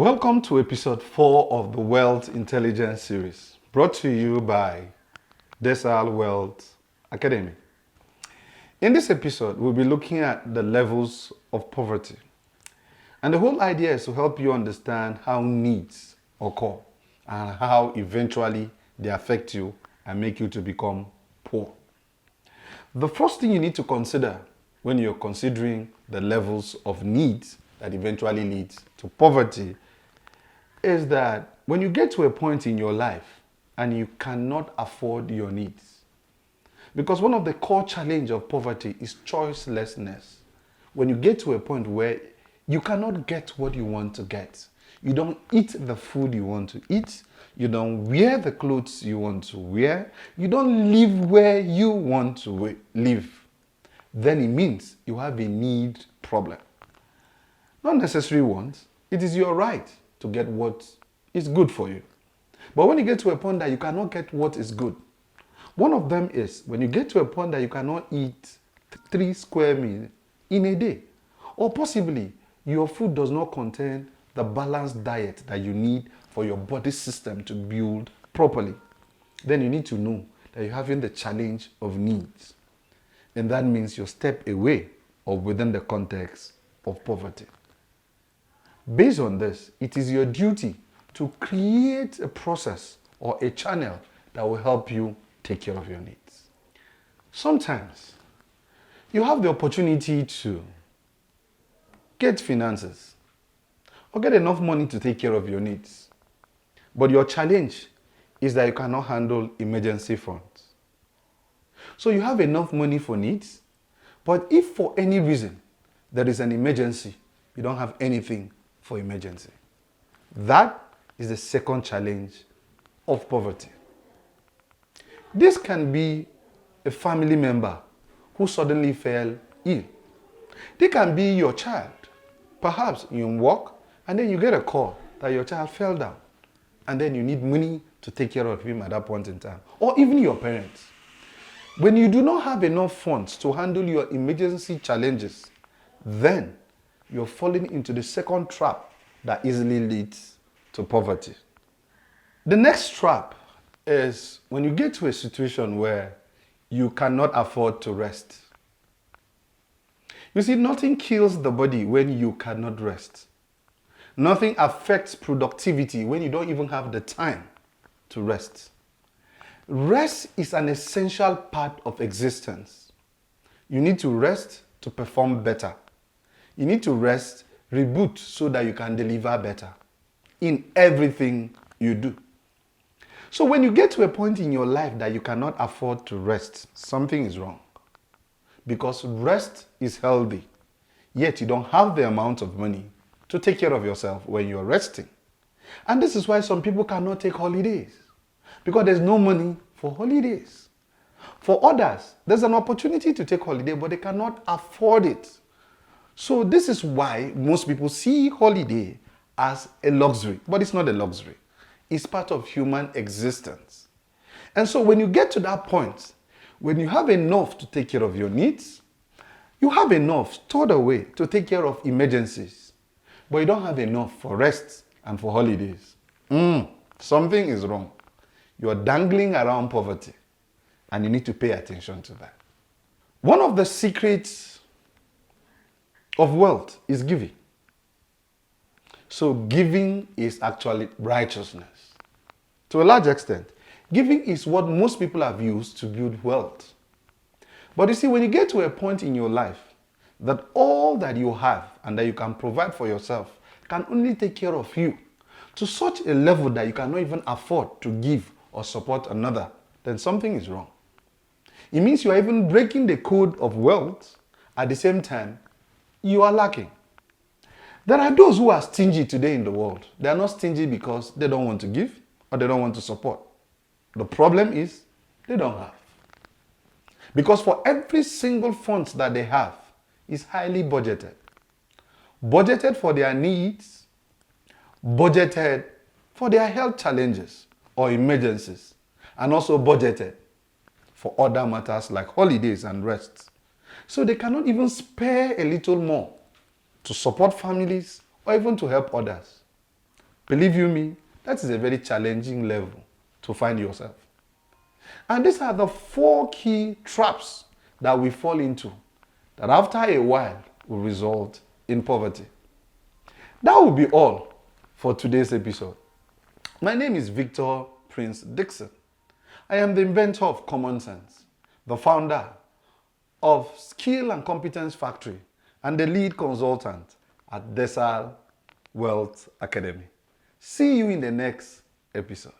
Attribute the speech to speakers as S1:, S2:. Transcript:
S1: Welcome to episode 4 of the Wealth Intelligence series, brought to you by DESAL-MCS Wealth Academy. In this episode, we'll be looking at the levels of poverty. And the whole idea is to help you understand how needs occur and how eventually they affect you and make you to become poor. The first thing you need to consider when you're considering the levels of needs that eventually leads to poverty is that when you get to a point in your life and you cannot afford your needs, because one of the core challenges of poverty is choicelessness. When you get to a point where you cannot get what you want to get, you don't eat the food you want to eat, you don't wear the clothes you want to wear, you don't live where you want to live, then it means you have a need problem. Not necessary wants. It is your right to get what is good for you. But when you get to a point that you cannot get what is good, one of them is when you get to a point that you cannot eat 3 square meals in a day, or possibly your food does not contain the balanced diet that you need for your body system to build properly, then you need to know that you're having the challenge of needs. And that means you step away or within the context of poverty. Based on this, it is your duty to create a process or a channel that will help you take care of your needs. Sometimes you have the opportunity to get finances or get enough money to take care of your needs. But your challenge is that you cannot handle emergency funds. So you have enough money for needs, but if for any reason there is an emergency, you don't have anything for emergency. That is the second challenge of poverty. This can be a family member who suddenly fell ill. They can be your child. Perhaps you work and then you get a call that your child fell down and then you need money to take care of him at that point in time. Or even your parents. When you do not have enough funds to handle your emergency challenges, then you're falling into the second trap that easily leads to poverty. The next trap is when you get to a situation where you cannot afford to rest. You see, nothing kills the body when you cannot rest. Nothing affects productivity when you don't even have the time to rest. Rest is an essential part of existence. You need to rest to perform better. You need to rest, reboot, so that you can deliver better in everything you do. So when you get to a point in your life that you cannot afford to rest, something is wrong. Because rest is healthy, yet you don't have the amount of money to take care of yourself when you're resting. And this is why some people cannot take holidays, because there's no money for holidays. For others, there's an opportunity to take holiday, but they cannot afford it. So this is why most people see holiday as a luxury, but it's not a luxury. It's part of human existence. And so when you get to that point, when you have enough to take care of your needs, you have enough stored away to take care of emergencies, but you don't have enough for rest and for holidays. Something is wrong. You're dangling around poverty, and you need to pay attention to that. One of the secrets of wealth is giving. So giving is actually righteousness. To a large extent, giving is what most people have used to build wealth. But you see, when you get to a point in your life that all that you have and that you can provide for yourself can only take care of you to such a level that you cannot even afford to give or support another, then something is wrong. It means you are even breaking the code of wealth. At the same time, you are lacking. There are those who are stingy today in the world. They are not stingy because they don't want to give or they don't want to support. The problem is they don't have. Because for every single fund that they have is highly budgeted. Budgeted for their needs, budgeted for their health challenges or emergencies, and also budgeted for other matters like holidays and rest. So they cannot even spare a little more to support families or even to help others. Believe you me, that is a very challenging level to find yourself. And these are the 4 key traps that we fall into that after a while will result in poverty. That will be all for today's episode. My name is Victor Prince Dixon. I am the inventor of Common Sense, the founder of Skill and Competence Factory, and the lead consultant at DESAL Wealth Academy. See you in the next episode.